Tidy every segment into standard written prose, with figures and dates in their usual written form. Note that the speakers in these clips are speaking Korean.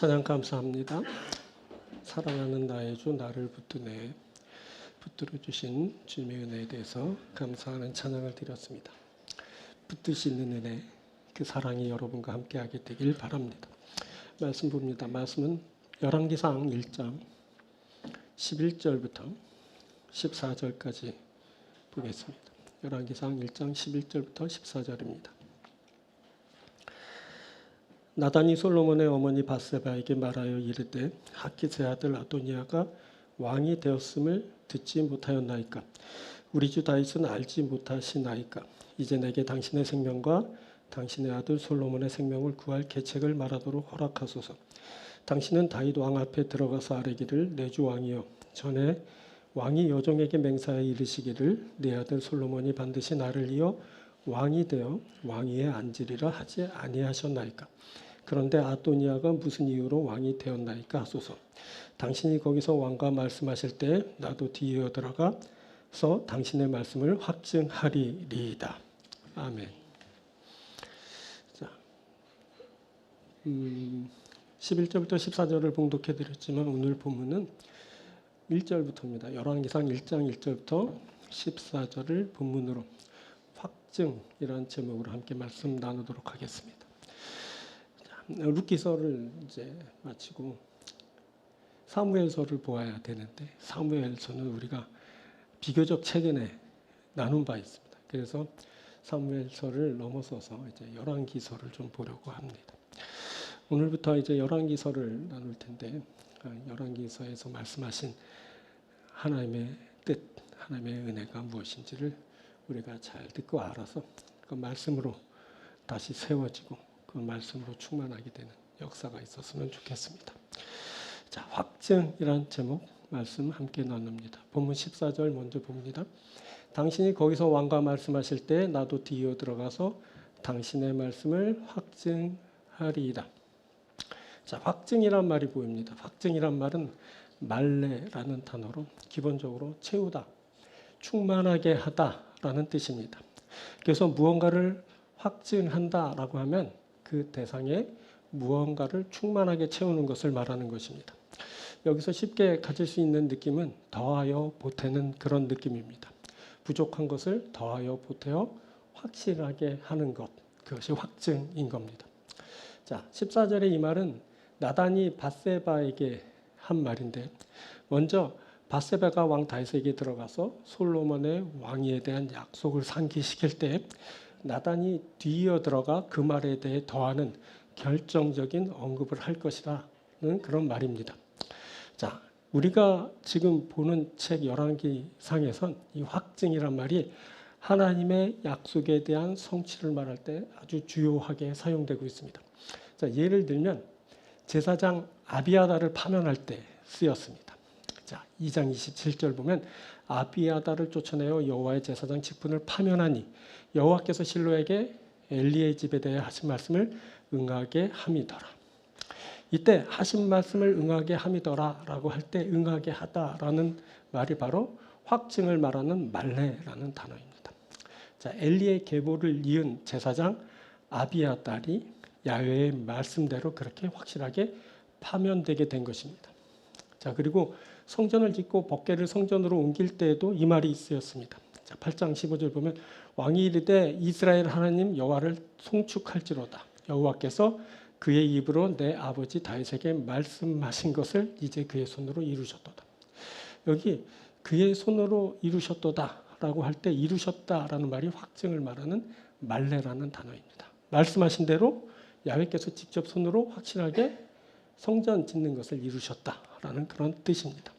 찬양 감사합니다. 사랑하는 나의 주 나를 붙들어 주신 주님의 은혜에 대해서 감사하는 찬양을 드렸습니다. 붙드시는 은혜, 그 사랑이 여러분과 함께하게 되길 바랍니다. 말씀 봅니다. 말씀은 열왕기상 1장 11절부터 14절까지 보겠습니다. 열왕기상 1장 11절부터 14절입니다. 나단이 솔로몬의 어머니 밧세바에게 말하여 이르되 하깃의 아들 아도니아가 왕이 되었음을 듣지 못하였나이까? 우리 주 다윗은 알지 못하시나이까? 이제 내게 당신의 생명과 당신의 아들 솔로몬의 생명을 구할 계책을 말하도록 허락하소서. 당신은 다윗 왕 앞에 들어가서 아뢰기를 내 주 왕이여, 전에 왕이 여종에게 맹세하여 이르시기를 내 아들 솔로몬이 반드시 나를 이어 왕이 되어 왕위에 앉으리라 하지 아니하셨나이까? 그런데 아도니아가 무슨 이유로 왕이 되었나이까 하소서. 당신이 거기서 왕과 말씀하실 때 나도 뒤이어 들어가서 당신의 말씀을 확증하리이다. 아멘. 자, 11절부터 14절을 봉독해 드렸지만 오늘 본문은 1절부터입니다. 열왕기상 1장 1절부터 14절을 본문으로 확증이라는 제목으로 함께 말씀 나누도록 하겠습니다. 룻기서를 이제 마치고 사무엘서를 보아야 되는데 사무엘서는 우리가 비교적 최근에 나눈 바 있습니다. 그래서 사무엘서를 넘어서서 이제 열왕기서를 좀 보려고 합니다. 오늘부터 이제 열왕기서를 나눌 텐데 열왕기서에서 말씀하신 하나님의 뜻, 하나님의 은혜가 무엇인지를 우리가 잘 듣고 알아서 그 말씀으로 다시 세워지고 그 말씀으로 충만하게 되는 역사가 있었으면 좋겠습니다. 자, 확증이라는 제목 말씀 함께 나눕니다. 본문 14절 먼저 봅니다. 당신이 거기서 왕과 말씀하실 때 나도 뒤이어 들어가서 당신의 말씀을 확증하리이다. 자, 확증이란 말이 보입니다. 확증이란 말은 말레라는 단어로 기본적으로 채우다, 충만하게 하다라는 뜻입니다. 그래서 무언가를 확증한다라고 하면 그 대상에 무언가를 충만하게 채우는 것을 말하는 것입니다. 여기서 쉽게 가질 수 있는 느낌은 더하여 보태는 그런 느낌입니다. 부족한 것을 더하여 보태어 확실하게 하는 것, 그것이 확증인 겁니다. 자, 14절의 이 말은 나단이 밧세바에게 한 말인데 먼저 밧세바가 왕 다윗에게 들어가서 솔로몬의 왕위에 대한 약속을 상기시킬 때 나단이 뒤이어 들어가 그 말에 대해 더하는 결정적인 언급을 할 것이라는 그런 말입니다. 자, 우리가 지금 보는 책 열왕기상에선 이 확증이란 말이 하나님의 약속에 대한 성취를 말할 때 아주 주요하게 사용되고 있습니다. 자, 예를 들면 제사장 아비아다를 파면할 때 쓰였습니다. 자, 2장 27절 보면 아비아다를 쫓아내어 여호와의 제사장 직분을 파면하니 여호와께서 실로에게 엘리의 집에 대해 하신 말씀을 응하게 함이더라. 이때 하신 말씀을 응하게 함이더라라고 할 때 응하게 하다라는 말이 바로 확증을 말하는 말레라는 단어입니다. 자, 엘리의 계보를 이은 제사장 아비아달이 야훼의 말씀대로 그렇게 확실하게 파면되게 된 것입니다. 자, 그리고 성전을 짓고 법궤를 성전으로 옮길 때에도 이 말이 쓰였습니다. 자, 8장 15절 보면 왕이 이르되 이스라엘 하나님 여호와를 송축할지로다. 여호와께서 그의 입으로 내 아버지 다윗에게 말씀하신 것을 이제 그의 손으로 이루셨도다. 여기 그의 손으로 이루셨도다라고 할 때 이루셨다라는 말이 확증을 말하는 말레라는 단어입니다. 말씀하신 대로 야훼께서 직접 손으로 확실하게 성전 짓는 것을 이루셨다라는 그런 뜻입니다.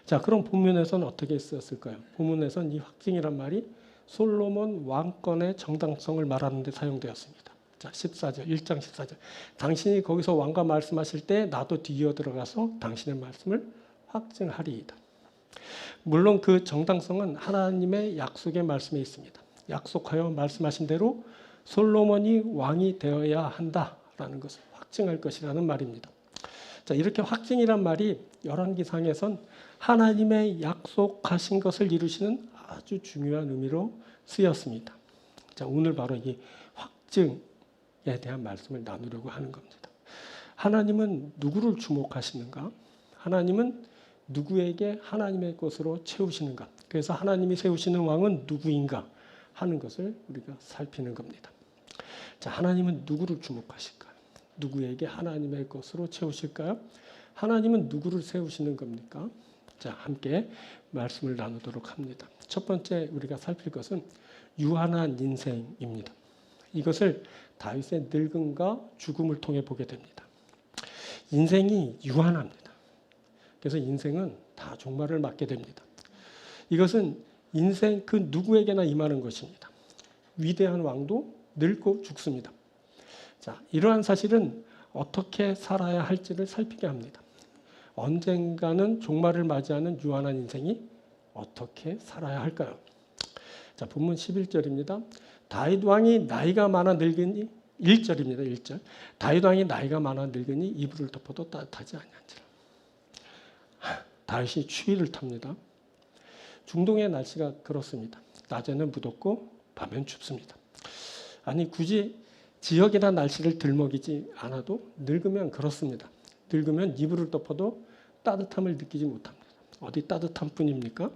자, 그럼 본문에서는 어떻게 쓰였을까요? 본문에서는 이 확증이란 말이 솔로몬 왕권의 정당성을 말하는 데 사용되었습니다. 자, 14절, 1장 14절. 당신이 거기서 왕과 말씀하실 때 나도 뒤이어 들어가서 당신의 말씀을 확증하리이다. 물론 그 정당성은 하나님의 약속의 말씀에 있습니다. 약속하여 말씀하신 대로 솔로몬이 왕이 되어야 한다라는 것을 확증할 것이라는 말입니다. 자, 이렇게 확증이란 말이 열왕기상에선 하나님의 약속하신 것을 이루시는 아주 중요한 의미로 쓰였습니다. 자, 오늘 바로 이 확증에 대한 말씀을 나누려고 하는 겁니다. 하나님은 누구를 주목하시는가? 하나님은 누구에게 하나님의 것으로 채우시는가? 그래서 하나님이 세우시는 왕은 누구인가 하는 것을 우리가 살피는 겁니다. 자, 하나님은 누구를 주목하실까요? 누구에게 하나님의 것으로 채우실까요? 하나님은 누구를 세우시는 겁니까? 자, 함께 말씀을 나누도록 합니다. 첫 번째 우리가 살필 것은 유한한 인생입니다. 이것을 다윗의 늙음과 죽음을 통해 보게 됩니다. 인생이 유한합니다. 그래서 인생은 다 종말을 맞게 됩니다. 이것은 인생 그 누구에게나 임하는 것입니다. 위대한 왕도 늙고 죽습니다. 자, 이러한 사실은 어떻게 살아야 할지를 살피게 합니다. 언젠가는 종말을 맞이하는 유한한 인생이 어떻게 살아야 할까요? 자, 본문 11절입니다. 다윗 왕이 나이가 많아 늙으니 1절입니다. 1절. 다윗 왕이 나이가 많아 늙으니 이불을 덮어도 따뜻하지 아니한지라. 다윗이 추위를 탑니다. 중동의 날씨가 그렇습니다. 낮에는 무덥고 밤엔 춥습니다. 아니 굳이 지역이나 날씨를 들먹이지 않아도 늙으면 그렇습니다. 늙으면 이불을 덮어도 따뜻함을 느끼지 못합니다. 어디 따뜻한 뿐입니까?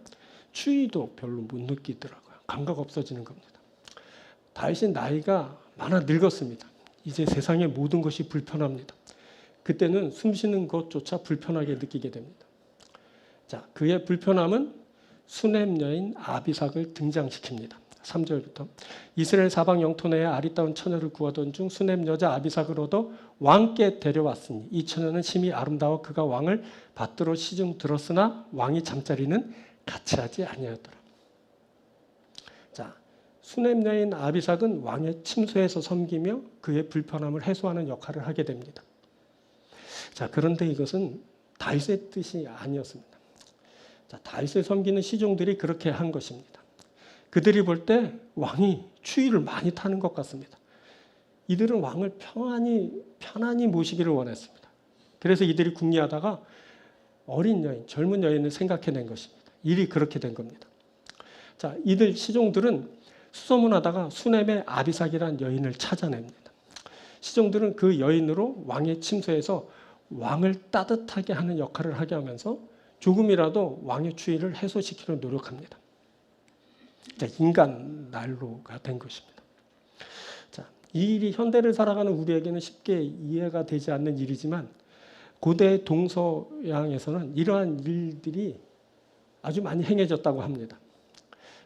추위도 별로 못 느끼더라고요. 감각 없어지는 겁니다. 다윗이 나이가 많아 늙었습니다. 이제 세상의 모든 것이 불편합니다. 그때는 숨쉬는 것조차 불편하게 느끼게 됩니다. 자, 그의 불편함은 수넴 여인 아비삭을 등장시킵니다. 3절부터 이스라엘 사방 영토 내에 아리따운 처녀를 구하던 중 수넴 여자 아비삭을 얻어 왕께 데려왔으니 이 처녀는 심히 아름다워 그가 왕을 받들어 시중 들었으나 왕이 잠자리는 같이 하지 아니하였더라. 자, 수넴 여인 아비삭은 왕의 침소에서 섬기며 그의 불편함을 해소하는 역할을 하게 됩니다. 자, 그런데 이것은 다윗의 뜻이 아니었습니다. 자, 다윗을 섬기는 시종들이 그렇게 한 것입니다. 그들이 볼 때 왕이 추위를 많이 타는 것 같습니다. 이들은 왕을 편안히 모시기를 원했습니다. 그래서 이들이 궁리하다가 어린 여인, 젊은 여인을 생각해낸 것입니다. 일이 그렇게 된 겁니다. 자, 이들 시종들은 수소문하다가 수넴의 아비삭이라는 여인을 찾아냅니다. 시종들은 그 여인으로 왕의 침소에서 왕을 따뜻하게 하는 역할을 하게 하면서 조금이라도 왕의 추위를 해소시키려 노력합니다. 자, 인간 난로가 된 것입니다. 자, 이 일이 현대를 살아가는 우리에게는 쉽게 이해가 되지 않는 일이지만 고대 동서양에서는 이러한 일들이 아주 많이 행해졌다고 합니다.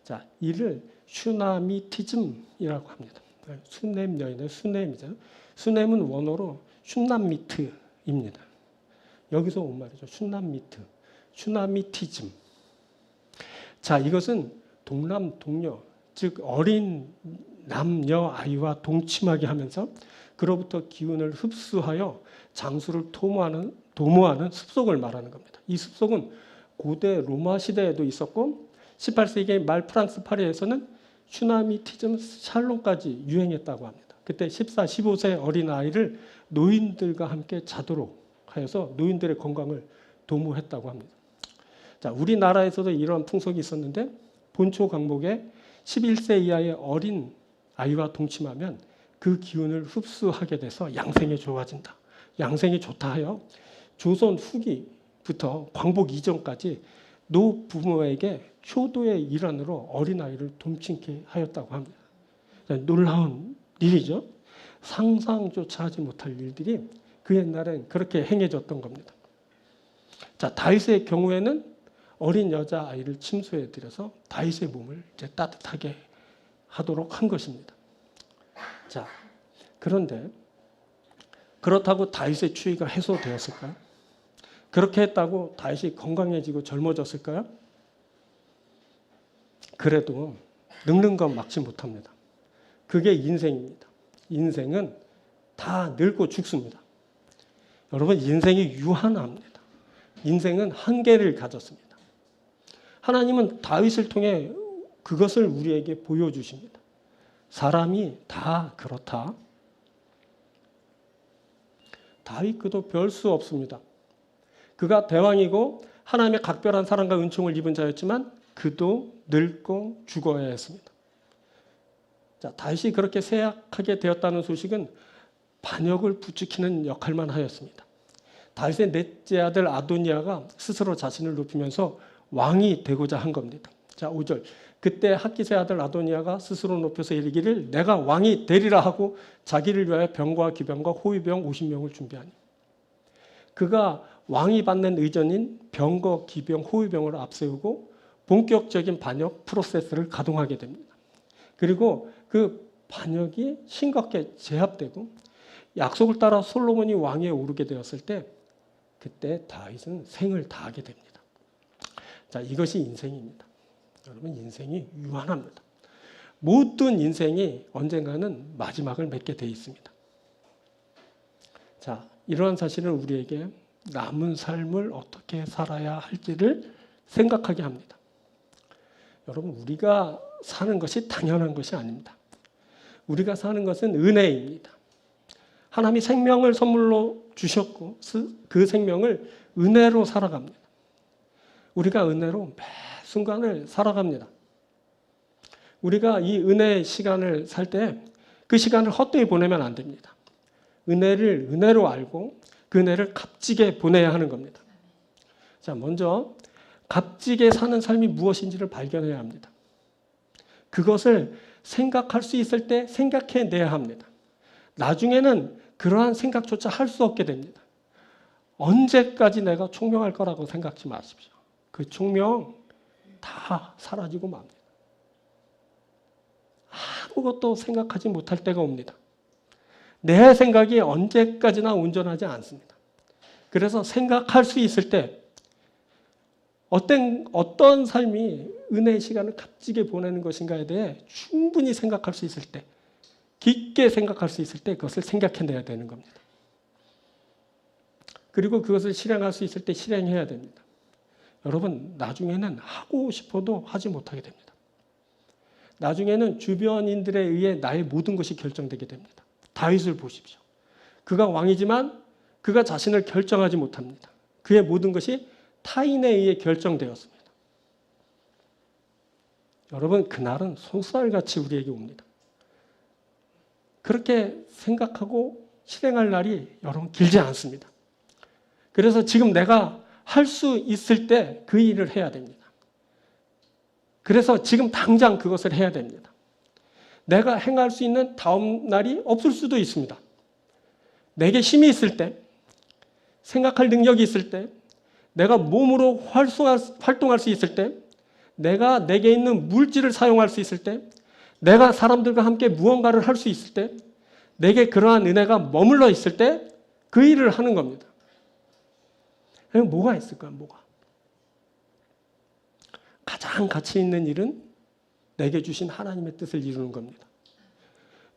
자, 이를 슈나미티즘이라고 합니다. 수넴 여인의 수넴이죠. 수넴은 원어로 슈남미트입니다. 여기서 온 말이죠. 슈남미트, 슈나미티즘. 자, 이것은 동남 동녀, 즉 어린 남녀 아이와 동침하게 하면서 그로부터 기운을 흡수하여 장수를 도모하는 습속을 말하는 겁니다. 이 습속은 고대 로마 시대에도 있었고 18세기 말 프랑스 파리에서는 슈나미티즘 샬롬까지 유행했다고 합니다. 그때 14, 15세 어린 아이를 노인들과 함께 자도록 하여서 노인들의 건강을 도모했다고 합니다. 자, 우리나라에서도 이러한 풍속이 있었는데 본초 강목에 11세 이하의 어린 아이와 동침하면 그 기운을 흡수하게 돼서 양생이 좋아진다. 양생이 좋다 하여 조선 후기부터 광복 이전까지 노부모에게 효도의 일환으로 어린아이를 동침케 하였다고 합니다. 놀라운 일이죠. 상상조차 하지 못할 일들이 그 옛날엔 그렇게 행해졌던 겁니다. 자, 다윗의 경우에는 어린 여자아이를 침소에 들여서 다윗의 몸을 이제 따뜻하게 하도록 한 것입니다. 자, 그런데 그렇다고 다윗의 추위가 해소되었을까요? 그렇게 했다고 다윗이 건강해지고 젊어졌을까요? 그래도 늙는 건 막지 못합니다. 그게 인생입니다. 인생은 다 늙고 죽습니다. 여러분, 인생이 유한합니다. 인생은 한계를 가졌습니다. 하나님은 다윗을 통해 그것을 우리에게 보여주십니다. 사람이 다 그렇다. 다윗 그도 별 수 없습니다. 그가 대왕이고 하나님의 각별한 사랑과 은총을 입은 자였지만 그도 늙고 죽어야 했습니다. 자, 다윗이 그렇게 쇠약하게 되었다는 소식은 반역을 부추기는 역할만 하였습니다. 다윗의 넷째 아들 아도니아가 스스로 자신을 높이면서 왕이 되고자 한 겁니다. 자, 5절. 그때 핫깃의 아들 아도니아가 스스로 높여서 이르기를 내가 왕이 되리라 하고 자기를 위하여 병과 기병과 호위병 50명을 준비하니. 그가 왕이 받는 의전인 병거, 기병, 호위병을 앞세우고 본격적인 반역 프로세스를 가동하게 됩니다. 그리고 그 반역이 싱겁게 제압되고 약속을 따라 솔로몬이 왕위에 오르게 되었을 때 그때 다윗은 생을 다하게 됩니다. 자, 이것이 인생입니다. 여러분, 인생이 유한합니다. 모든 인생이 언젠가는 마지막을 맺게 돼 있습니다. 자, 이러한 사실은 우리에게 남은 삶을 어떻게 살아야 할지를 생각하게 합니다. 여러분, 우리가 사는 것이 당연한 것이 아닙니다. 우리가 사는 것은 은혜입니다. 하나님이 생명을 선물로 주셨고 그 생명을 은혜로 살아갑니다. 우리가 은혜로 매 순간을 살아갑니다. 우리가 이 은혜의 시간을 살 때 그 시간을 헛되이 보내면 안 됩니다. 은혜를 은혜로 알고 그 은혜를 값지게 보내야 하는 겁니다. 자, 먼저 값지게 사는 삶이 무엇인지를 발견해야 합니다. 그것을 생각할 수 있을 때 생각해내야 합니다. 나중에는 그러한 생각조차 할 수 없게 됩니다. 언제까지 내가 총명할 거라고 생각지 마십시오. 그 총명 다 사라지고 맙니다. 아무것도 생각하지 못할 때가 옵니다. 내 생각이 언제까지나 온전하지 않습니다. 그래서 생각할 수 있을 때 어떤 삶이 은혜의 시간을 값지게 보내는 것인가에 대해 충분히 생각할 수 있을 때, 깊게 생각할 수 있을 때 그것을 생각해내야 되는 겁니다. 그리고 그것을 실행할 수 있을 때 실행해야 됩니다. 여러분, 나중에는 하고 싶어도 하지 못하게 됩니다. 나중에는 주변인들에 의해 나의 모든 것이 결정되게 됩니다. 다윗을 보십시오. 그가 왕이지만 그가 자신을 결정하지 못합니다. 그의 모든 것이 타인에 의해 결정되었습니다. 여러분, 그날은 소쌀같이 우리에게 옵니다. 그렇게 생각하고 실행할 날이 여러분 길지 않습니다. 그래서 지금 내가 할 수 있을 때 그 일을 해야 됩니다. 그래서 지금 당장 그것을 해야 됩니다. 내가 행할 수 있는 다음 날이 없을 수도 있습니다. 내게 힘이 있을 때, 생각할 능력이 있을 때, 내가 몸으로 활동할 수 있을 때, 내게 있는 물질을 사용할 수 있을 때, 내가 사람들과 함께 무언가를 할 수 있을 때, 내게 그러한 은혜가 머물러 있을 때 그 일을 하는 겁니다. 뭐가 있을까요? 뭐가? 가장 가치 있는 일은 내게 주신 하나님의 뜻을 이루는 겁니다.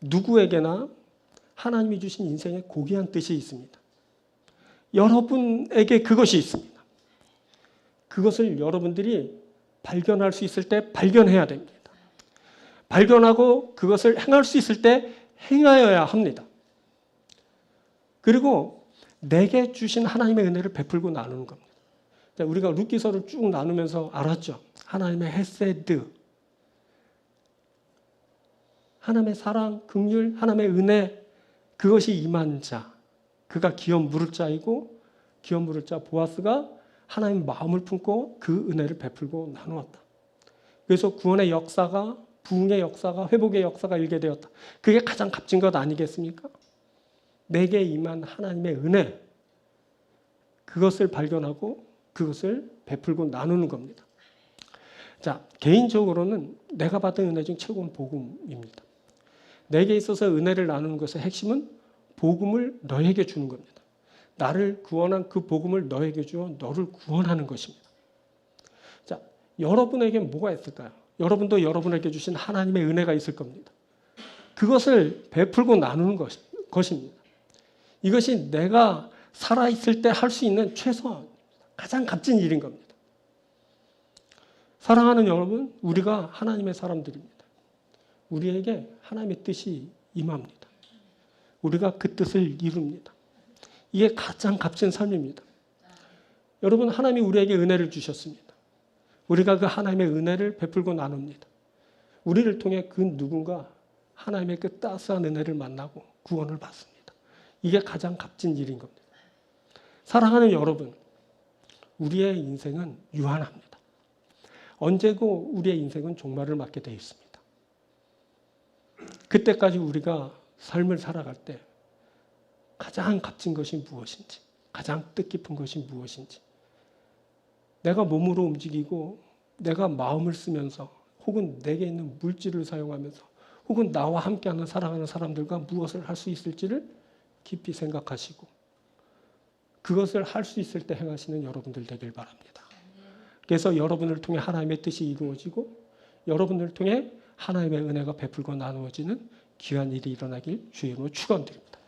누구에게나 하나님이 주신 인생에 고귀한 뜻이 있습니다. 여러분에게 그것이 있습니다. 그것을 여러분들이 발견할 수 있을 때 발견해야 됩니다. 발견하고 그것을 행할 수 있을 때 행하여야 합니다. 그리고 내게 주신 하나님의 은혜를 베풀고 나누는 겁니다. 우리가 룻기서를 쭉 나누면서 알았죠. 하나님의 헤세드, 하나님의 사랑, 긍휼, 하나님의 은혜, 그것이 임한 자, 그가 기업 물을 자이고 기업 물을 자 보아스가 하나님의 마음을 품고 그 은혜를 베풀고 나누었다. 그래서 구원의 역사가, 부흥의 역사가, 회복의 역사가 일게 되었다. 그게 가장 값진 것 아니겠습니까? 내게 임한 하나님의 은혜, 그것을 발견하고 그것을 베풀고 나누는 겁니다. 자, 개인적으로는 내가 받은 은혜 중 최고는 복음입니다. 내게 있어서 은혜를 나누는 것의 핵심은 복음을 너에게 주는 겁니다. 나를 구원한 그 복음을 너에게 주어 너를 구원하는 것입니다. 자, 여러분에게 뭐가 있을까요? 여러분도 여러분에게 주신 하나님의 은혜가 있을 겁니다. 그것을 베풀고 나누는 것입니다. 이것이 내가 살아있을 때 할 수 있는 최소한 가장 값진 일인 겁니다. 사랑하는 여러분, 우리가 하나님의 사람들입니다. 우리에게 하나님의 뜻이 임합니다. 우리가 그 뜻을 이룹니다. 이게 가장 값진 삶입니다. 여러분, 하나님이 우리에게 은혜를 주셨습니다. 우리가 그 하나님의 은혜를 베풀고 나눕니다. 우리를 통해 그 누군가 하나님의 그 따스한 은혜를 만나고 구원을 받습니다. 이게 가장 값진 일인 겁니다. 사랑하는 여러분, 우리의 인생은 유한합니다. 언제고 우리의 인생은 종말을 맞게 되어 있습니다. 그때까지 우리가 삶을 살아갈 때 가장 값진 것이 무엇인지, 가장 뜻깊은 것이 무엇인지, 내가 몸으로 움직이고 내가 마음을 쓰면서 혹은 내게 있는 물질을 사용하면서 혹은 나와 함께하는 사랑하는 사람들과 무엇을 할 수 있을지를 깊이 생각하시고 그것을 할 수 있을 때 행하시는 여러분들 되길 바랍니다. 그래서 여러분을 통해 하나님의 뜻이 이루어지고 여러분을 통해 하나님의 은혜가 베풀고 나누어지는 귀한 일이 일어나길 주의 이름으로 축원드립니다.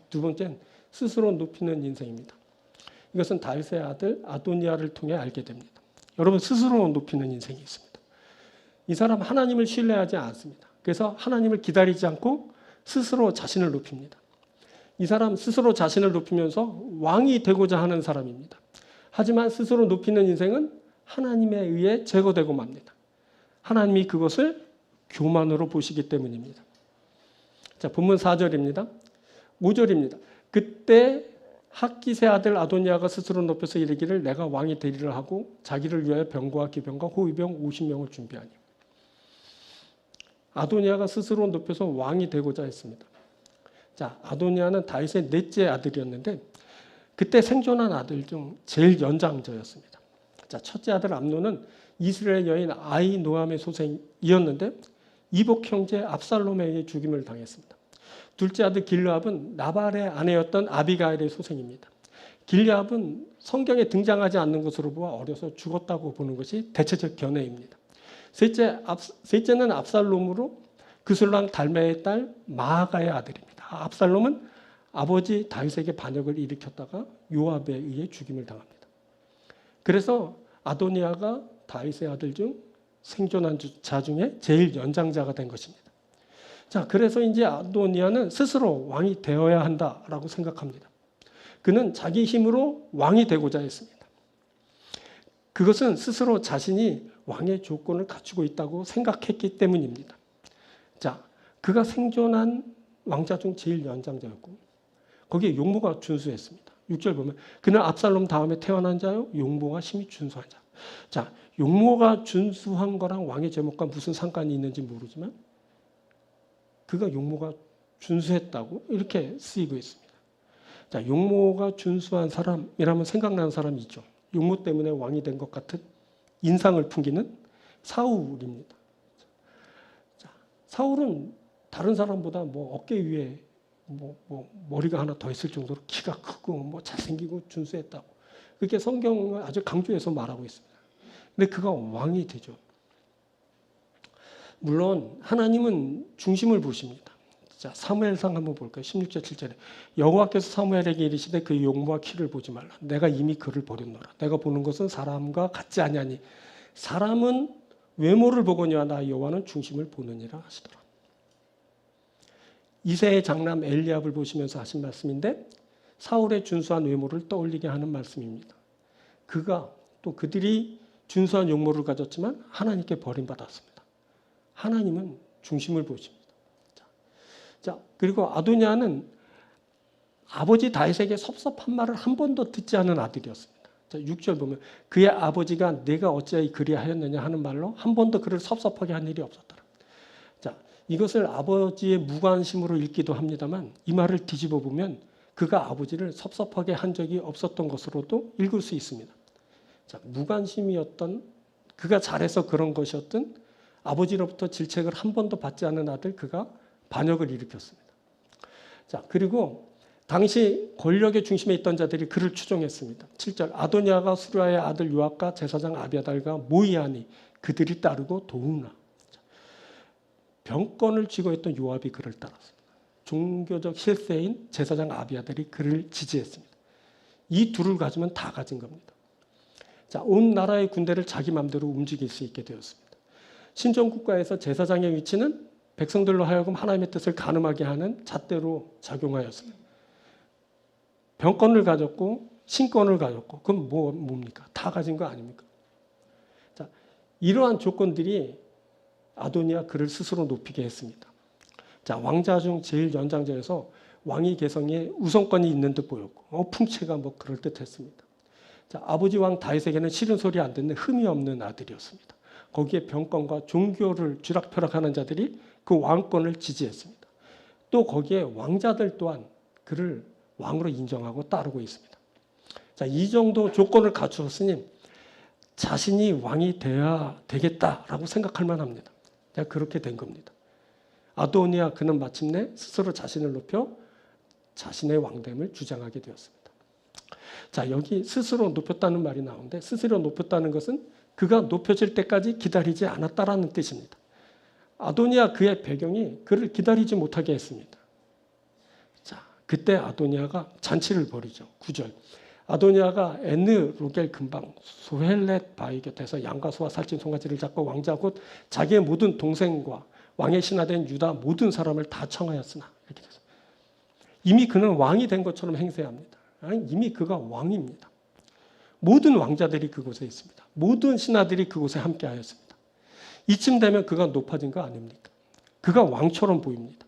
두 번째는 스스로 높이는 인생입니다. 이것은 다윗의 아들 아도니아를 통해 알게 됩니다. 여러분, 스스로 높이는 인생이 있습니다. 이 사람 하나님을 신뢰하지 않습니다. 그래서 하나님을 기다리지 않고 스스로 자신을 높입니다. 이 사람 스스로 자신을 높이면서 왕이 되고자 하는 사람입니다. 하지만 스스로 높이는 인생은 하나님에 의해 제거되고 맙니다. 하나님이 그것을 교만으로 보시기 때문입니다. 자, 본문 4절입니다. 5절입니다. 그때 학깃의 아들 아도니아가 스스로 높여서 이르기를 내가 왕이 되리라 하고 자기를 위하여 병거와 기병과 호위병 50명을 준비하니. 아도니아가 스스로 높여서 왕이 되고자 했습니다. 자, 아도니아는 다윗의 넷째 아들이었는데 그때 생존한 아들 중 제일 연장자였습니다. 자, 첫째 아들 암논은 이스라엘 여인 아히노함의 소생이었는데 이복 형제 압살롬에 의해 죽임을 당했습니다. 둘째 아들 길르압은 나발의 아내였던 아비가일의 소생입니다. 길르압은 성경에 등장하지 않는 것으로 보아 어려서 죽었다고 보는 것이 대체적 견해입니다. 셋째는 압살롬으로 그술랑 달메의 딸 마아가의 아들입니다. 압살롬은 아버지 다윗에게 반역을 일으켰다가 요압에 의해 죽임을 당합니다. 그래서 아도니아가 다윗의 아들 중 생존한 자 중에 제일 연장자가 된 것입니다. 자, 그래서 이제 아도니아는 스스로 왕이 되어야 한다라고 생각합니다. 그는 자기 힘으로 왕이 되고자 했습니다. 그것은 스스로 자신이 왕의 조건을 갖추고 있다고 생각했기 때문입니다. 자, 그가 생존한 왕자 중 제일 연장자였고 거기에 용모가 준수했습니다. 6절 보면 그는 압살롬 다음에 태어난 자요 용모가 심히 준수한 자. 자, 용모가 준수한 거랑 왕의 제목과 무슨 상관이 있는지 모르지만 그가 용모가 준수했다고 이렇게 쓰이고 있습니다. 자, 용모가 준수한 사람이라면 생각나는 사람이 있죠. 용모 때문에 왕이 된 것 같은 인상을 풍기는 사울입니다. 자, 사울은 다른 사람보다 뭐 어깨 위에 머리가 하나 더 있을 정도로 키가 크고 뭐 잘생기고 준수했다고 그렇게 성경을 아주 강조해서 말하고 있습니다. 근데 그가 왕이 되죠. 물론 하나님은 중심을 보십니다. 자, 사무엘상 한번 볼까요? 16절 7절에 여호와께서 사무엘에게 이르시되 그의 용모와 키를 보지 말라. 내가 이미 그를 버렸노라. 내가 보는 것은 사람과 같지 아니하니 사람은 외모를 보거니와 나 여호와는 중심을 보느니라 하시더라. 이새의 장남 엘리압을 보시면서 하신 말씀인데 사울의 준수한 외모를 떠올리게 하는 말씀입니다. 그들이 준수한 용모를 가졌지만 하나님께 버림받았습니다. 하나님은 중심을 보십니다. 자, 그리고 아도니아는 아버지 다윗에게 섭섭한 말을 한 번도 듣지 않은 아들이었습니다. 자, 6절 보면 그의 아버지가 내가 어찌하여 그리하였느냐 하는 말로 한 번도 그를 섭섭하게 한 일이 없었더라. 자, 이것을 아버지의 무관심으로 읽기도 합니다만 이 말을 뒤집어 보면 그가 아버지를 섭섭하게 한 적이 없었던 것으로도 읽을 수 있습니다. 자, 무관심이었던 그가 잘해서 그런 것이었던 아버지로부터 질책을 한 번도 받지 않은 아들 그가 반역을 일으켰습니다. 자, 그리고 당시 권력의 중심에 있던 자들이 그를 추종했습니다. 7절 아도니아가 수르야의 아들 요압과 제사장 아비아달과 모이하니 그들이 따르고 도우나. 병권을 쥐고 있던 요압이 그를 따랐습니다. 종교적 실세인 제사장 아비아달이 그를 지지했습니다. 이 둘을 가지면 다 가진 겁니다. 자, 온 나라의 군대를 자기 마음대로 움직일 수 있게 되었습니다. 신정국가에서 제사장의 위치는 백성들로 하여금 하나님의 뜻을 가늠하게 하는 잣대로 작용하였습니다. 병권을 가졌고 신권을 가졌고 그럼 뭡니까? 다 가진 거 아닙니까? 자, 이러한 조건들이 아도니아 그를 스스로 높이게 했습니다. 자, 왕자 중 제일 연장자여서 왕위 개성에 우선권이 있는 듯 보였고 풍채가 뭐 그럴듯했습니다. 자, 아버지 왕 다윗에게는 싫은 소리 안 듣는 흠이 없는 아들이었습니다. 거기에 병권과 종교를 쥐락펴락하는 자들이 그 왕권을 지지했습니다. 또 거기에 왕자들 또한 그를 왕으로 인정하고 따르고 있습니다. 자, 이 정도 조건을 갖추었으니 자신이 왕이 돼야 되겠다라고 생각할 만합니다. 그렇게 된 겁니다. 아도니아 그는 마침내 스스로 자신을 높여 자신의 왕됨을 주장하게 되었습니다. 자, 여기 스스로 높였다는 말이 나오는데 스스로 높였다는 것은 그가 높여질 때까지 기다리지 않았다라는 뜻입니다. 아도니아 그의 배경이 그를 기다리지 못하게 했습니다. 자, 그때 아도니아가 잔치를 벌이죠. 9절. 아도니아가 에느 로겔 근방 소헬렛 바위 곁에서 양과 소와 살찐 송아지를 잡고 왕자 곧 자기의 모든 동생과 왕의 신하된 유다 모든 사람을 다 청하였으나 이렇게 돼서 이미 그는 왕이 된 것처럼 행세합니다. 아니, 이미 그가 왕입니다. 모든 왕자들이 그곳에 있습니다. 모든 신하들이 그곳에 함께하였습니다. 이쯤 되면 그가 높아진 거 아닙니까? 그가 왕처럼 보입니다.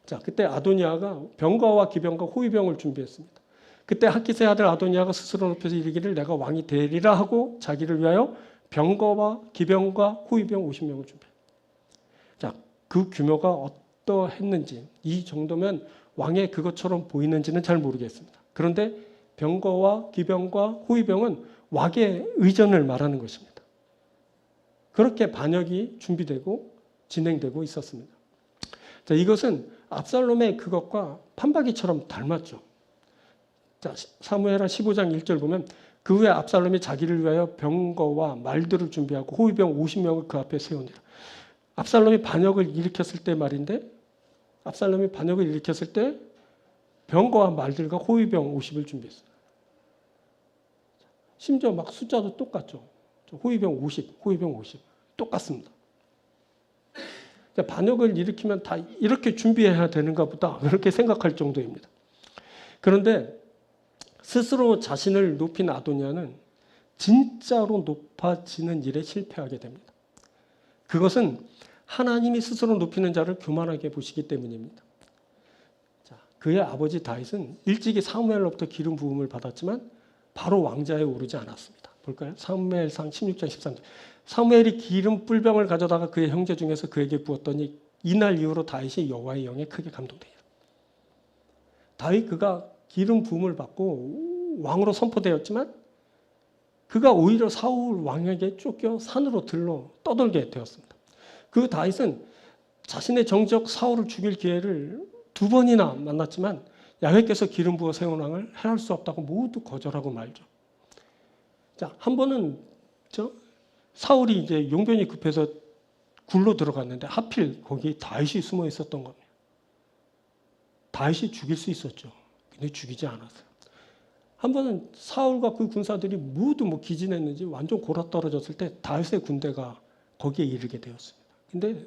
자, 그때 아도니아가 병거와 기병과 호위병을 준비했습니다. 그때 하깃의 아들 아도니아가 스스로 높여서 이르기를 내가 왕이 되리라 하고 자기를 위하여 병거와 기병과 호위병 50명을 준비했습니다. 자, 그 규모가 어떠했는지 이 정도면 왕의 그것처럼 보이는지는 잘 모르겠습니다. 그런데 병거와 기병과 호위병은 왕의 의전을 말하는 것입니다. 그렇게 반역이 준비되고 진행되고 있었습니다. 자, 이것은 압살롬의 그것과 판박이처럼 닮았죠. 자, 사무엘하 15장 1절 보면 그 후에 압살롬이 자기를 위하여 병거와 말들을 준비하고 호위병 50명을 그 앞에 세우니라. 압살롬이 반역을 일으켰을 때 말인데 압살롬이 반역을 일으켰을 때 병거와 말들과 호위병 50을 준비했어요. 심지어 막 숫자도 똑같죠. 호위병 50, 호위병 50 똑같습니다. 반역을 일으키면 다 이렇게 준비해야 되는가 보다 그렇게 생각할 정도입니다. 그런데 스스로 자신을 높인 아도니아는 진짜로 높아지는 일에 실패하게 됩니다. 그것은 하나님이 스스로 높이는 자를 교만하게 보시기 때문입니다. 자, 그의 아버지 다윗은 일찍이 사무엘로부터 기름 부음을 받았지만 바로 왕자에 오르지 않았습니다. 볼까요? 사무엘상 16장 13절. 사무엘이 기름 뿔병을 가져다가 그의 형제 중에서 그에게 부었더니 이날 이후로 다윗이 여호와의 영에 크게 감동되니라. 다윗 그가 기름 부음을 받고 왕으로 선포되었지만 그가 오히려 사울 왕에게 쫓겨 산으로 들러 떠돌게 되었습니다. 그 다윗은 자신의 정적 사울을 죽일 기회를 2번이나 만났지만 야훼께서 기름 부어 세운 왕을 해할 수 없다고 모두 거절하고 말죠. 자, 한 번은 사울이 이제 용변이 급해서 굴로 들어갔는데 하필 거기 다윗이 숨어 있었던 겁니다. 다윗이 죽일 수 있었죠. 근데 죽이지 않았어요. 한 번은 사울과 그 군사들이 모두 기진했는지 완전 골아떨어졌을 때 다윗의 군대가 거기에 이르게 되었습니다. 근데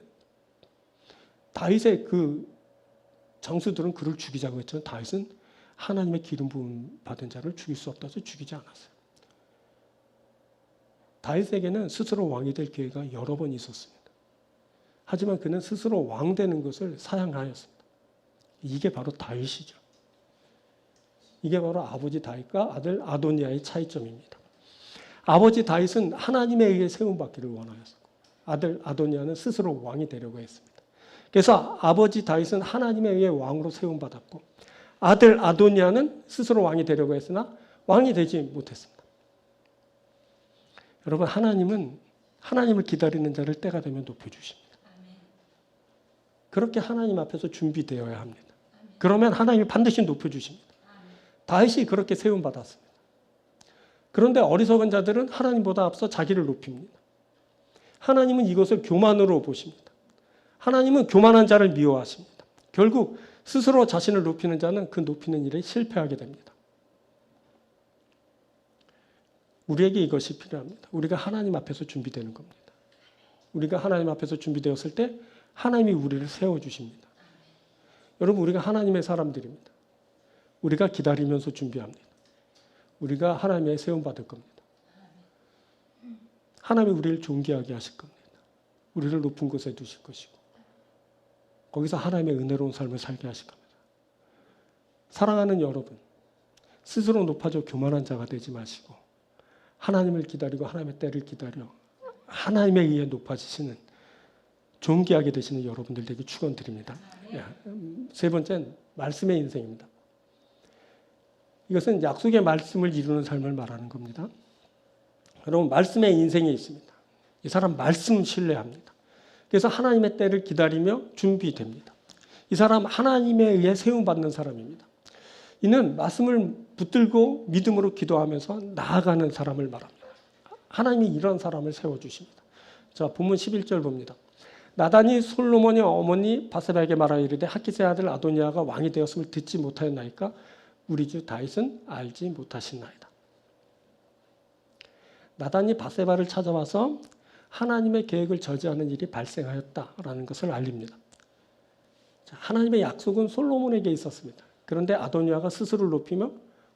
다윗의 그 장수들은 그를 죽이자고 했지만 다윗은 하나님의 기름 부음 받은 자를 죽일 수 없다서 죽이지 않았어요. 다윗에게는 스스로 왕이 될 기회가 여러 번 있었습니다. 하지만 그는 스스로 왕 되는 것을 사양하였습니다. 이게 바로 다윗이죠. 이게 바로 아버지 다윗과 아들 아도니아의 차이점입니다. 아버지 다윗은 하나님에 의해 세움받기를 원하였고 아들 아도니아는 스스로 왕이 되려고 했습니다. 그래서 아버지 다윗은 하나님에 의해 왕으로 세움받았고 아들 아도니아는 스스로 왕이 되려고 했으나 왕이 되지 못했습니다. 여러분, 하나님은 하나님을 기다리는 자를 때가 되면 높여주십니다. 그렇게 하나님 앞에서 준비되어야 합니다. 그러면 하나님이 반드시 높여주십니다. 다윗이 그렇게 세움받았습니다. 그런데 어리석은 자들은 하나님보다 앞서 자기를 높입니다. 하나님은 이것을 교만으로 보십니다. 하나님은 교만한 자를 미워하십니다. 결국 스스로 자신을 높이는 자는 그 높이는 일에 실패하게 됩니다. 우리에게 이것이 필요합니다. 우리가 하나님 앞에서 준비되는 겁니다. 우리가 하나님 앞에서 준비되었을 때 하나님이 우리를 세워주십니다. 여러분, 우리가 하나님의 사람들입니다. 우리가 기다리면서 준비합니다. 우리가 하나님의 세움받을 겁니다. 하나님이 우리를 존귀하게 하실 겁니다. 우리를 높은 곳에 두실 것이고 거기서 하나님의 은혜로운 삶을 살게 하실 겁니다. 사랑하는 여러분, 스스로 높아져 교만한 자가 되지 마시고 하나님을 기다리고 하나님의 때를 기다려 하나님에 의해 높아지시는 존귀하게 되시는 여러분들 되기 축원드립니다. 세 번째는 말씀의 인생입니다. 이것은 약속의 말씀을 이루는 삶을 말하는 겁니다. 여러분, 말씀의 인생이 있습니다. 이 사람 말씀 신뢰합니다. 그래서 하나님의 때를 기다리며 준비됩니다. 이 사람 하나님에 의해 세움받는 사람입니다. 이는 말씀을 붙들고 믿음으로 기도하면서 나아가는 사람을 말합니다. 하나님이 이런 사람을 세워주십니다. 자, 본문 11절 봅니다. 나단이 솔로몬의 어머니 바세바에게 말하여 이르되 하깃의 아들 아도니아가 왕이 되었음을 듣지 못하였나이까 우리 주 다윗은 알지 못하시나이다. 나단이 바세바를 찾아와서 하나님의 계획을 저지하는 일이 발생하였다라는 것을 알립니다. 자, 하나님의 약속은 솔로몬에게 있었습니다. 그런데 아도니아가 스스로를 높이며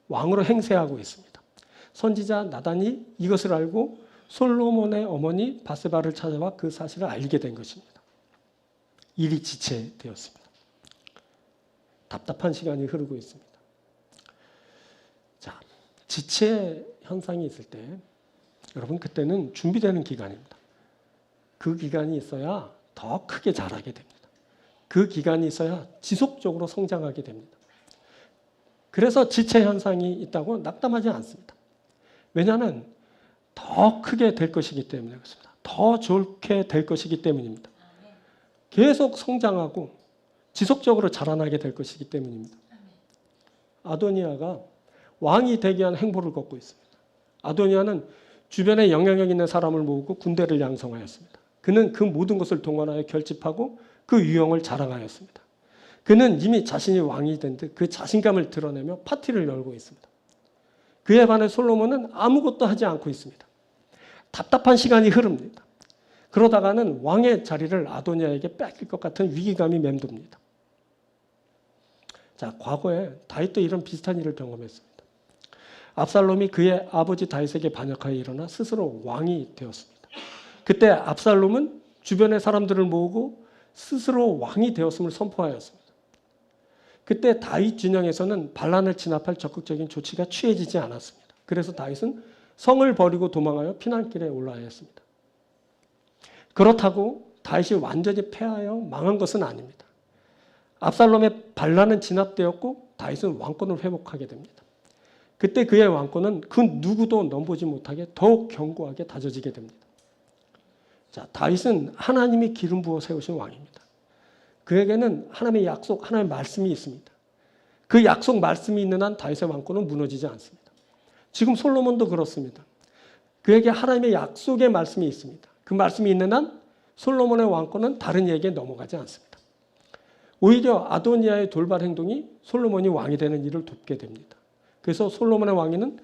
왕으로 행세하고 있습니다. 선지자 나단이 이것을 알고 솔로몬의 어머니 바세바를 찾아와 그 사실을 알게 된 것입니다. 일이 지체되었습니다. 답답한 시간이 흐르고 있습니다. 자, 지체 현상이 있을 때 여러분 그때는 준비되는 기간입니다. 그 기간이 있어야 더 크게 자라게 됩니다. 그 기간이 있어야 지속적으로 성장하게 됩니다. 그래서 지체 현상이 있다고 낙담하지 않습니다. 왜냐하면 더 크게 될 것이기 때문에 그렇습니다. 더 좋게 될 것이기 때문입니다. 계속 성장하고 지속적으로 자라나게 될 것이기 때문입니다. 아도니아가 왕이 되기 위한 행보를 걷고 있습니다. 아도니아는 주변에 영향력 있는 사람을 모으고 군대를 양성하였습니다. 그는 그 모든 것을 동원하여 결집하고 그 유형을 자랑하였습니다. 그는 이미 자신이 왕이 된 듯 그 자신감을 드러내며 파티를 열고 있습니다. 그에 반해 솔로몬은 아무것도 하지 않고 있습니다. 답답한 시간이 흐릅니다. 그러다가는 왕의 자리를 아도니아에게 뺏길 것 같은 위기감이 맴돕니다. 자, 과거에 다윗도 이런 비슷한 일을 경험했습니다. 압살롬이 그의 아버지 다윗에게 반역하여 일어나 스스로 왕이 되었습니다. 그때 압살롬은 주변의 사람들을 모으고 스스로 왕이 되었음을 선포하였습니다. 그때 다윗 진영에서는 반란을 진압할 적극적인 조치가 취해지지 않았습니다. 그래서 다윗은 성을 버리고 도망하여 피난길에 올라야 했습니다. 그렇다고 다윗이 완전히 패하여 망한 것은 아닙니다. 압살롬의 반란은 진압되었고 다윗은 왕권을 회복하게 됩니다. 그때 그의 왕권은 그 누구도 넘보지 못하게 더욱 견고하게 다져지게 됩니다. 자, 다윗은 하나님이 기름 부어 세우신 왕입니다. 그에게는 하나님의 약속, 하나님의 말씀이 있습니다. 그 약속 말씀이 있는 한 다윗의 왕권은 무너지지 않습니다. 지금 솔로몬도 그렇습니다. 그에게 하나님의 약속의 말씀이 있습니다. 그 말씀이 있는 한 솔로몬의 왕권은 다른 이에게 넘어가지 않습니다. 오히려 아도니아의 돌발 행동이 솔로몬이 왕이 되는 일을 돕게 됩니다. 그래서 솔로몬의 왕위는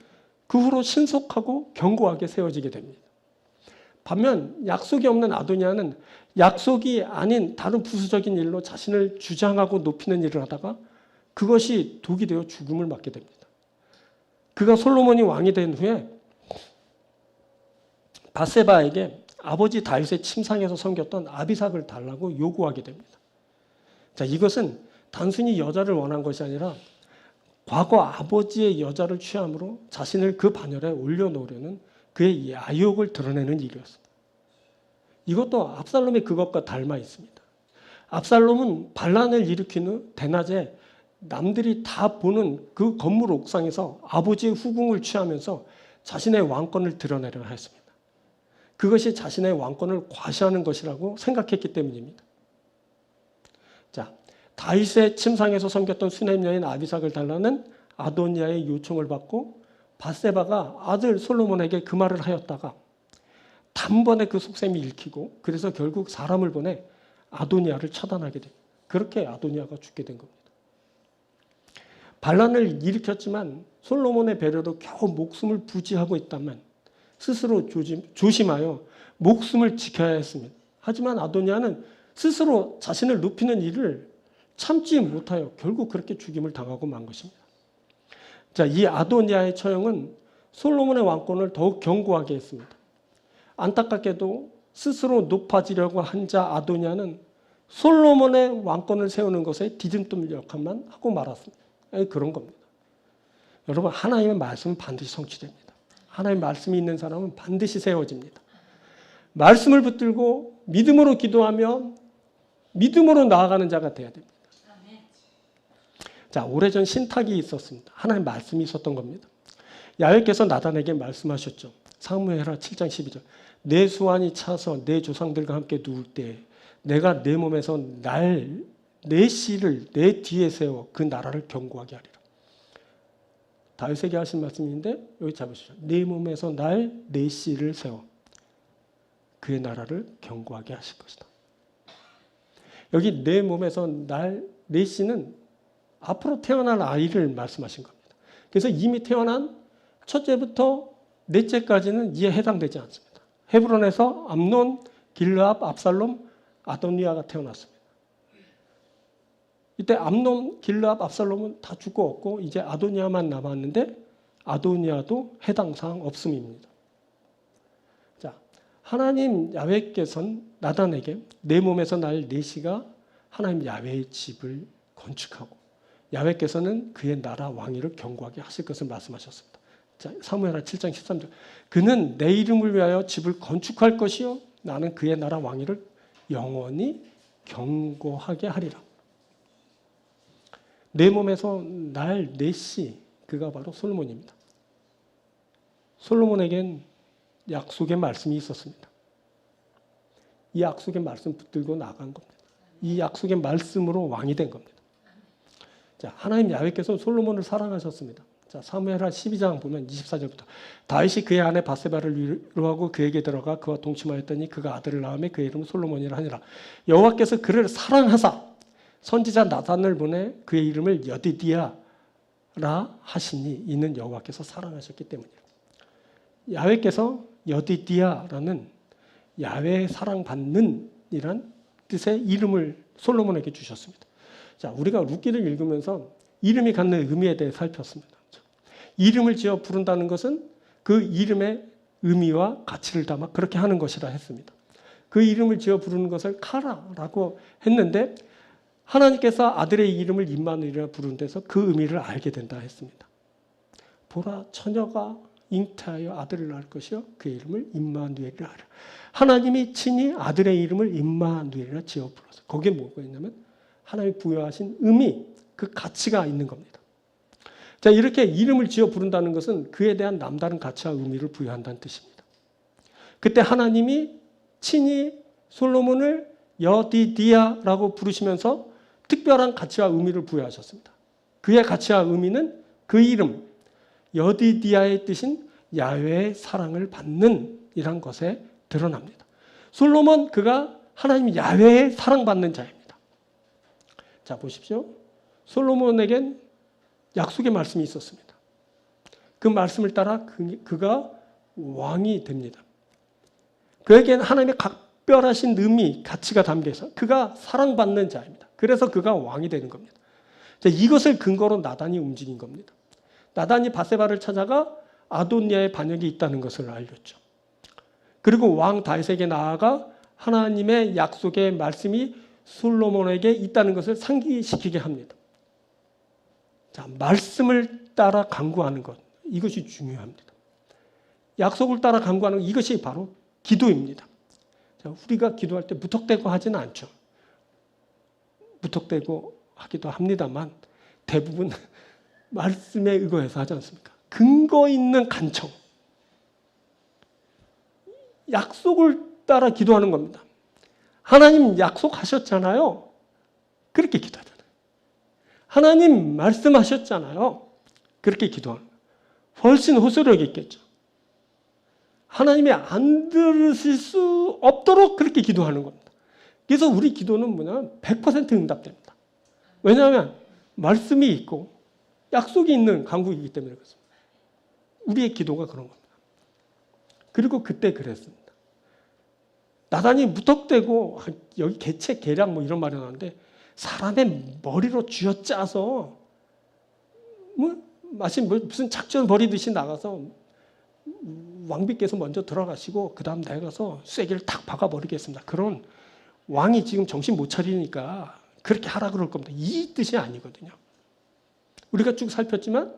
그 후로 신속하고 견고하게 세워지게 됩니다. 반면 약속이 없는 아도니아는 약속이 아닌 다른 부수적인 일로 자신을 주장하고 높이는 일을 하다가 그것이 독이 되어 죽음을 맞게 됩니다. 그가 솔로몬이 왕이 된 후에 바세바에게 아버지 다윗의 침상에서 섬겼던 아비삭을 달라고 요구하게 됩니다. 자, 이것은 단순히 여자를 원한 것이 아니라 과거 아버지의 여자를 취함으로 자신을 그 반열에 올려놓으려는 그의 야욕을 드러내는 일이었습니다. 이것도 압살롬의 그것과 닮아 있습니다. 압살롬은 반란을 일으킨 후 대낮에 남들이 다 보는 그 건물 옥상에서 아버지의 후궁을 취하면서 자신의 왕권을 드러내려 했습니다. 그것이 자신의 왕권을 과시하는 것이라고 생각했기 때문입니다. 자, 다윗의 침상에서 섬겼던 수냄 여인 아비삭을 달라는 아도니아의 요청을 받고 바세바가 아들 솔로몬에게 그 말을 하였다가 단번에 그 속셈이 읽히고 그래서 결국 사람을 보내 아도니아를 처단하게 됩니다. 그렇게 아도니아가 죽게 된 겁니다. 반란을 일으켰지만 솔로몬의 배려로 겨우 목숨을 부지하고 있다면 스스로 조심하여 목숨을 지켜야 했습니다. 하지만 아도니아는 스스로 자신을 높이는 일을 참지 못하여 결국 그렇게 죽임을 당하고 만 것입니다. 자, 이 아도니아의 처형은 솔로몬의 왕권을 더욱 견고하게 했습니다. 안타깝게도 스스로 높아지려고 한 자 아도니아는 솔로몬의 왕권을 세우는 것에 뒤집는 역할만 하고 말았습니다. 아니, 그런 겁니다. 여러분, 하나님의 말씀은 반드시 성취됩니다. 하나님의 말씀이 있는 사람은 반드시 세워집니다. 말씀을 붙들고 믿음으로 기도하며 믿음으로 나아가는 자가 돼야 됩니다. 자, 오래전 신탁이 있었습니다. 하나님의 말씀이 있었던 겁니다. 야훼께서 나단에게 말씀하셨죠. 사무엘하 7장 12절. 내 수완이 차서 내 조상들과 함께 누울 때 내가 내 몸에서 내 씨를 내 뒤에 세워 그 나라를 견고하게 하리라. 다윗에게 하신 말씀인데 여기 잡으시죠. 내 몸에서 내 씨를 세워 그의 나라를 견고하게 하실 것이다. 여기 내 몸에서 내 씨는 앞으로 태어날 아이를 말씀하신 겁니다. 그래서 이미 태어난 첫째부터 넷째까지는 이에 해당되지 않습니다. 헤브론에서 암논, 길르압, 압살롬, 아도니아가 태어났습니다. 이때 암논, 길르압, 압살롬은 다 죽었고 이제 아도니아만 남았는데 아도니아도 해당 사항 없음입니다. 자, 하나님 야훼께서는 나단에게 내 몸에서 날 내 씨가 하나님 야훼의 집을 건축하고 야훼께서는 그의 나라 왕위를 견고하게 하실 것을 말씀하셨습니다. 자, 사무엘하 7장 13절. 그는 내 이름을 위하여 집을 건축할 것이요 나는 그의 나라 왕위를 영원히 견고하게 하리라. 내 몸에서 날 내 씨, 그가 바로 솔로몬입니다. 솔로몬에겐 약속의 말씀이 있었습니다. 이 약속의 말씀 붙들고 나간 겁니다. 이 약속의 말씀으로 왕이 된 겁니다. 자, 하나님 야훼께서 솔로몬을 사랑하셨습니다. 자, 사무엘하 12장 보면 24절부터 다윗이 그의 아내 바세바를 위로하고 그에게 들어가 그와 동침하였더니 그가 아들을 낳으며 그의 이름은 솔로몬이라 하니라. 여호와께서 그를 사랑하사 선지자 나단을 보내 그의 이름을 여디디아라 하시니 이는 여호와께서 사랑하셨기 때문이라. 야훼께서 여디디아라는 야훼 사랑받는 이란 뜻의 이름을 솔로몬에게 주셨습니다. 자, 우리가 룻기를 읽으면서 이름이 갖는 의미에 대해 살폈습니다. 이름을 지어 부른다는 것은 그 이름의 의미와 가치를 담아 그렇게 하는 것이라 했습니다. 그 이름을 지어 부르는 것을 카라라고 했는데 하나님께서 아들의 이름을 임마누엘이라 부르는 데서 그 의미를 알게 된다 했습니다. 보라, 처녀가 잉태하여 아들을 낳을 것이요 그의 이름을 임마누엘이라 하라. 하나님이 친히 아들의 이름을 임마누엘이라 지어 불렀어요. 거기에 뭐가 있냐면 하나님이 부여하신 의미, 그 가치가 있는 겁니다. 자, 이렇게 이름을 지어 부른다는 것은 그에 대한 남다른 가치와 의미를 부여한다는 뜻입니다. 그때 하나님이 친히 솔로몬을 여디디아라고 부르시면서 특별한 가치와 의미를 부여하셨습니다. 그의 가치와 의미는 그 이름, 여디디아의 뜻인 야훼의 사랑을 받는 이란 것에 드러납니다. 솔로몬, 그가 하나님 야훼의 사랑받는 자입니다. 자, 보십시오. 솔로몬에겐 약속의 말씀이 있었습니다. 그 말씀을 따라 그가 왕이 됩니다. 그에게는 하나님의 각별하신 의미, 가치가 담겨서 그가 사랑받는 자입니다. 그래서 그가 왕이 되는 겁니다. 자, 이것을 근거로 나단이 움직인 겁니다. 나단이 바세바를 찾아가 아도니아의 반역이 있다는 것을 알렸죠. 그리고 왕 다윗에게 나아가 하나님의 약속의 말씀이 솔로몬에게 있다는 것을 상기시키게 합니다. 자, 말씀을 따라 간구하는 것, 이것이 중요합니다. 약속을 따라 간구하는 것, 이것이 바로 기도입니다. 자, 우리가 기도할 때 무턱대고 하지는 않죠. 무턱대고 하기도 합니다만 대부분 말씀에 의거해서 하지 않습니까? 근거 있는 간청, 약속을 따라 기도하는 겁니다. 하나님 약속하셨잖아요. 그렇게 기도하잖아요. 하나님 말씀하셨잖아요. 그렇게 기도하는 거예요. 훨씬 호소력 있겠죠. 하나님이 안 들으실 수 없도록 그렇게 기도하는 겁니다. 그래서 우리 기도는 뭐냐면 100% 응답됩니다. 왜냐하면 말씀이 있고 약속이 있는 강국이기 때문에 그렇습니다. 우리의 기도가 그런 겁니다. 그리고 그때 그랬습니다. 나단이 무턱대고 여기 개체 계략 뭐 이런 말이 나왔는데 사람의 머리로 쥐어짜서 마치 무슨 작전 벌이듯이 나가서 왕비께서 먼저 들어가시고 그 다음 내가 가서 쐐기를 탁 박아버리겠습니다. 그런 왕이 지금 정신 못 차리니까 그렇게 하라 그럴 겁니다. 이 뜻이 아니거든요. 우리가 쭉 살폈지만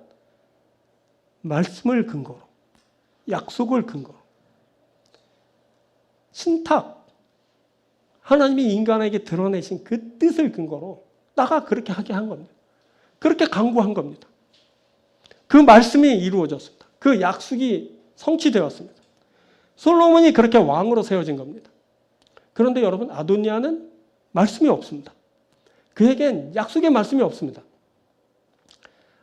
말씀을 근거로, 약속을 근거로, 신탁, 하나님이 인간에게 드러내신 그 뜻을 근거로 나가 그렇게 하게 한 겁니다. 그렇게 강구한 겁니다. 그 말씀이 이루어졌습니다. 그 약속이 성취되었습니다. 솔로몬이 그렇게 왕으로 세워진 겁니다. 그런데 여러분, 아도니아는 말씀이 없습니다. 그에겐 약속의 말씀이 없습니다.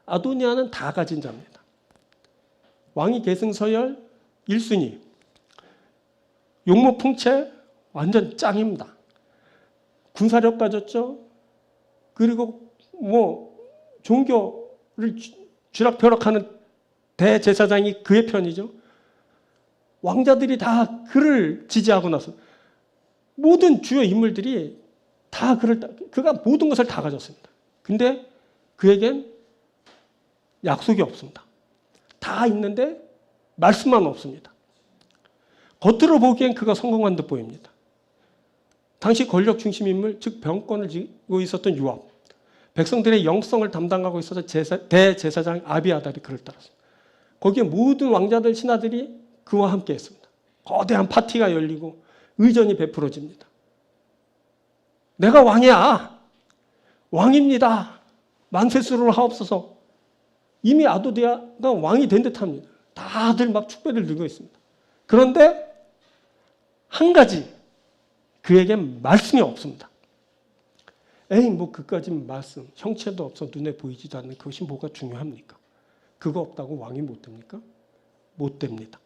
아도니아는 다 가진 자입니다. 왕위 계승 서열 1순위, 용모풍채 완전 짱입니다. 군사력 가졌죠. 그리고 종교를 쥐락펴락하는 대제사장이 그의 편이죠. 왕자들이 다 그를 지지하고 나서 모든 주요 인물들이 다 그가 모든 것을 다 가졌습니다. 근데 그에겐 약속이 없습니다. 다 있는데 말씀만 없습니다. 겉으로 보기엔 그가 성공한 듯 보입니다. 당시 권력 중심 인물, 즉 병권을 쥐고 있었던 요압, 백성들의 영성을 담당하고 있어서 대제사장 아비아달이 그를 따랐습니다. 거기에 모든 왕자들, 신하들이 그와 함께 했습니다. 거대한 파티가 열리고 의전이 베풀어집니다. 내가 왕이야. 왕입니다. 만세수를 하옵소서. 이미 아도니아가 왕이 된 듯합니다. 다들 막 축배를 들고 있습니다. 그런데 한 가지, 그에겐 말씀이 없습니다. 그까지 말씀, 형체도 없어 눈에 보이지도 않는 그것이 뭐가 중요합니까? 그거 없다고 왕이 못 됩니까? 못 됩니다.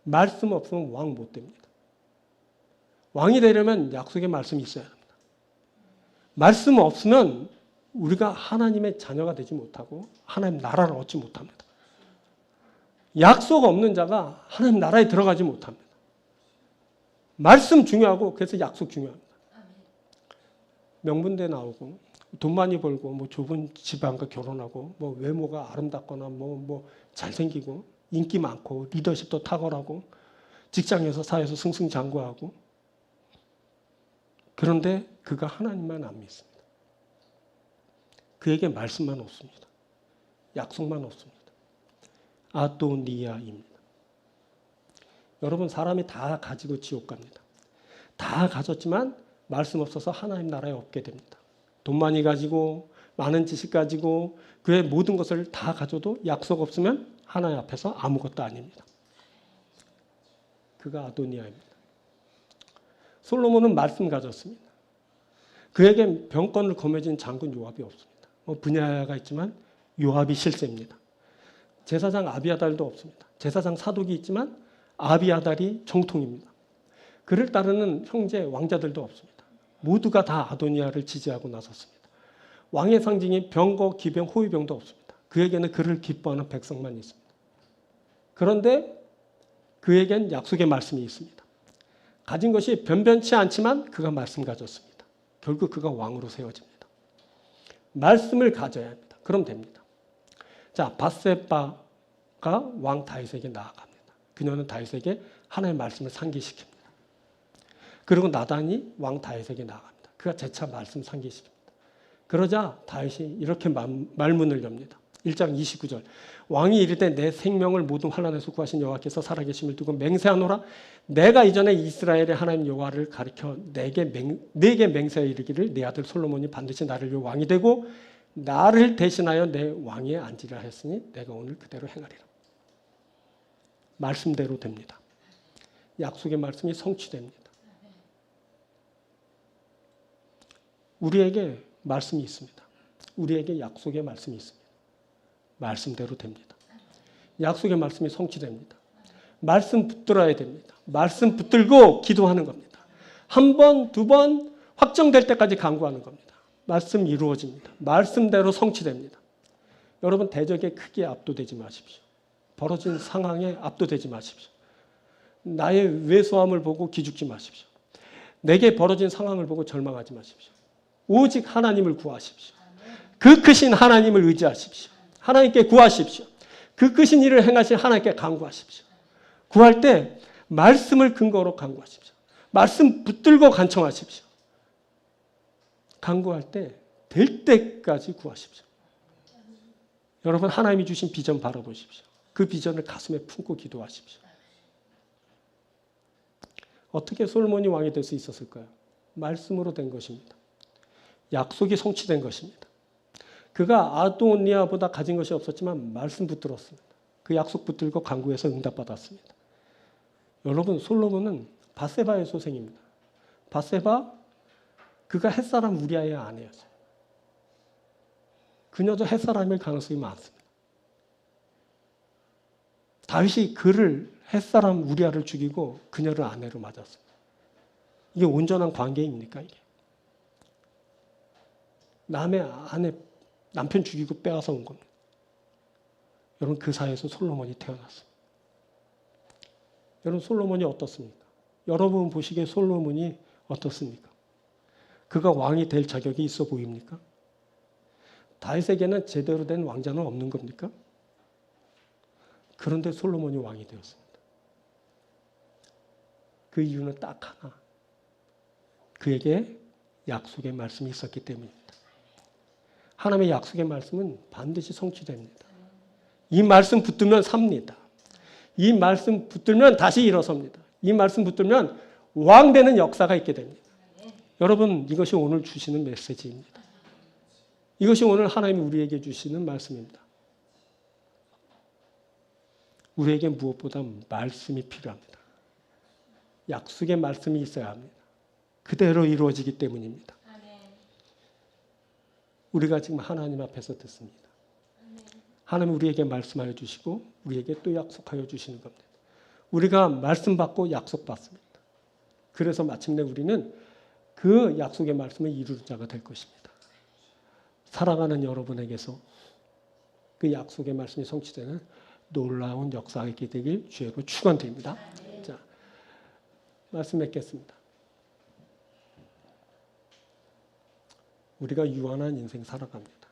말씀 없으면 왕 못 됩니다. 왕이 되려면 약속의 말씀이 있어야 합니다. 말씀 없으면 우리가 하나님의 자녀가 되지 못하고 하나님 나라를 얻지 못합니다. 약속 없는 자가 하나님 나라에 들어가지 못합니다. 말씀 중요하고 그래서 약속 중요합니다. 명분대 나오고 돈 많이 벌고 좁은 집안과 결혼하고 외모가 아름답거나 잘생기고 인기 많고 리더십도 탁월하고 직장에서 사회에서 승승장구하고, 그런데 그가 하나님만 안 믿습니다. 그에게 말씀만 없습니다. 약속만 없습니다. 아도니아입니다. 여러분, 사람이 다 가지고 지옥 갑니다. 다 가졌지만 말씀 없어서 하나님 나라에 없게 됩니다. 돈 많이 가지고 많은 지식 가지고 그의 모든 것을 다 가져도 약속 없으면 하나님 앞에서 아무것도 아닙니다. 그가 아도니아입니다. 솔로몬은 말씀 가졌습니다. 그에겐 병권을 거머쥔 장군 요압이 없습니다. 분야가 있지만 요압이 실세입니다. 제사장 아비아달도 없습니다. 제사장 사독이 있지만 아비아달이 정통입니다. 그를 따르는 형제 왕자들도 없습니다. 모두가 다 아도니아를 지지하고 나섰습니다. 왕의 상징인 병거, 기병, 호위병도 없습니다. 그에게는 그를 기뻐하는 백성만 있습니다. 그런데 그에겐 약속의 말씀이 있습니다. 가진 것이 변변치 않지만 그가 말씀 가졌습니다. 결국 그가 왕으로 세워집니다. 말씀을 가져야 합니다. 그럼 됩니다. 자, 밧세바가 왕 다윗에게 나아갑니다. 그녀는 다윗에게 하나님의 말씀을 상기시킵니다. 그리고 나단이 왕 다윗에게 나갑니다. 그가 재차 말씀 상기시킵니다. 그러자 다윗이 이렇게 말문을 엽니다. 1장 29절. 왕이 이르되 내 생명을 모든 환난에서 구하신 여호와께서 살아계심을 두고 맹세하노라. 내가 이전에 이스라엘의 하나님 여호와를 가리켜 내게 맹세하여 이르기를 내 아들 솔로몬이 반드시 나를 위해 왕이 되고 나를 대신하여 내 왕위에 앉으리라 했으니 내가 오늘 그대로 행하리라. 말씀대로 됩니다. 약속의 말씀이 성취됩니다. 우리에게 말씀이 있습니다. 우리에게 약속의 말씀이 있습니다. 말씀대로 됩니다. 약속의 말씀이 성취됩니다. 말씀 붙들어야 됩니다. 말씀 붙들고 기도하는 겁니다. 한 번, 두 번 확정될 때까지 간구하는 겁니다. 말씀 이루어집니다. 말씀대로 성취됩니다. 여러분, 대적의 크기에 압도되지 마십시오. 벌어진 상황에 압도되지 마십시오. 나의 왜소함을 보고 기죽지 마십시오. 내게 벌어진 상황을 보고 절망하지 마십시오. 오직 하나님을 구하십시오. 그 크신 하나님을 의지하십시오. 하나님께 구하십시오. 그 크신 일을 행하실 하나님께 간구하십시오. 구할 때 말씀을 근거로 간구하십시오. 말씀 붙들고 간청하십시오. 간구할 때 될 때까지 구하십시오. 여러분 하나님이 주신 비전 바라보십시오. 그 비전을 가슴에 품고 기도하십시오. 어떻게 솔로몬이 왕이 될 수 있었을까요? 말씀으로 된 것입니다. 약속이 성취된 것입니다. 그가 아도니아보다 가진 것이 없었지만 말씀 붙들었습니다. 그 약속 붙들고 간구해서 응답받았습니다. 여러분 솔로몬은 밧세바의 소생입니다. 밧세바 그가 햇사람 우리아의 아내였어요. 그녀도 햇사람일 가능성이 많습니다. 다윗이 그를 햇사람 우리아를 죽이고 그녀를 아내로 맞았습니다. 이게 온전한 관계입니까? 이게 남의 아내 남편 죽이고 빼앗아 온 겁니다. 여러분 그 사이에서 솔로몬이 태어났습니다. 여러분 솔로몬이 어떻습니까? 여러분 보시기에 솔로몬이 어떻습니까? 그가 왕이 될 자격이 있어 보입니까? 다윗에게는 제대로 된 왕자는 없는 겁니까? 그런데 솔로몬이 왕이 되었습니다. 그 이유는 딱 하나. 그에게 약속의 말씀이 있었기 때문입니다. 하나님의 약속의 말씀은 반드시 성취됩니다. 이 말씀 붙들면 삽니다. 이 말씀 붙들면 다시 일어섭니다. 이 말씀 붙들면 왕 되는 역사가 있게 됩니다. 여러분 이것이 오늘 주시는 메시지입니다. 이것이 오늘 하나님이 우리에게 주시는 말씀입니다. 우리에게 무엇보다 말씀이 필요합니다. 약속의 말씀이 있어야 합니다. 그대로 이루어지기 때문입니다. 우리가 지금 하나님 앞에서 듣습니다. 하나님 우리에게 말씀하여 주시고 우리에게 또 약속하여 주시는 겁니다. 우리가 말씀 받고 약속 받습니다. 그래서 마침내 우리는 그 약속의 말씀을 이루는 자가 될 것입니다. 사랑하는 여러분에게서 그 약속의 말씀이 성취되는 놀라운 역사가 있게 되길 주의로 축원드립니다. 자, 말씀 맺겠습니다. 우리가 유한한 인생 살아갑니다.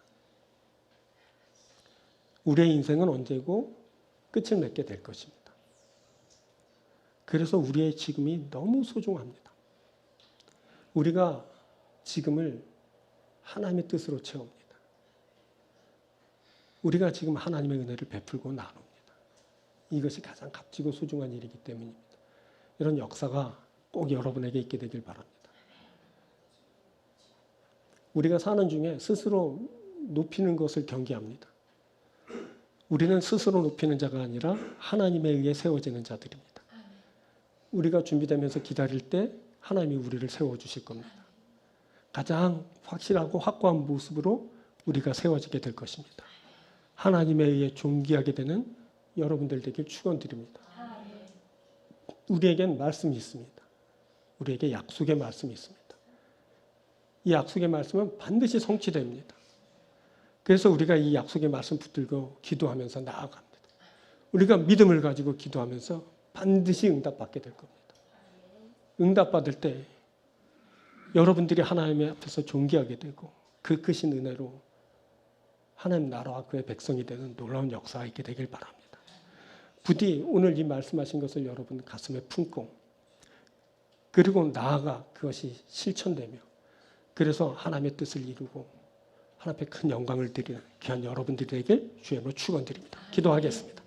우리의 인생은 언제고 끝을 맺게 될 것입니다. 그래서 우리의 지금이 너무 소중합니다. 우리가 지금을 하나님의 뜻으로 채웁니다. 우리가 지금 하나님의 은혜를 베풀고 나눕니다. 이것이 가장 값지고 소중한 일이기 때문입니다. 이런 역사가 꼭 여러분에게 있게 되길 바랍니다. 우리가 사는 중에 스스로 높이는 것을 경계합니다. 우리는 스스로 높이는 자가 아니라 하나님에 의해 세워지는 자들입니다. 우리가 준비되면서 기다릴 때 하나님이 우리를 세워주실 겁니다. 가장 확실하고 확고한 모습으로 우리가 세워지게 될 것입니다. 하나님에 의해 존귀하게 되는 여러분들 되길 축원드립니다. 우리에겐 말씀이 있습니다. 우리에게 약속의 말씀이 있습니다. 이 약속의 말씀은 반드시 성취됩니다. 그래서 우리가 이 약속의 말씀 붙들고 기도하면서 나아갑니다. 우리가 믿음을 가지고 기도하면서 반드시 응답받게 될 겁니다. 응답받을 때 여러분들이 하나님의 앞에서 존귀하게 되고 그 크신 은혜로 하나님 나라와 그의 백성이 되는 놀라운 역사가 있게 되길 바랍니다. 부디 오늘 이 말씀하신 것을 여러분 가슴에 품고 그리고 나아가 그것이 실천되며 그래서 하나님의 뜻을 이루고 하나님 앞에 큰 영광을 드리는 귀한 여러분들에게 주의 이름으로 축원드립니다. 기도하겠습니다.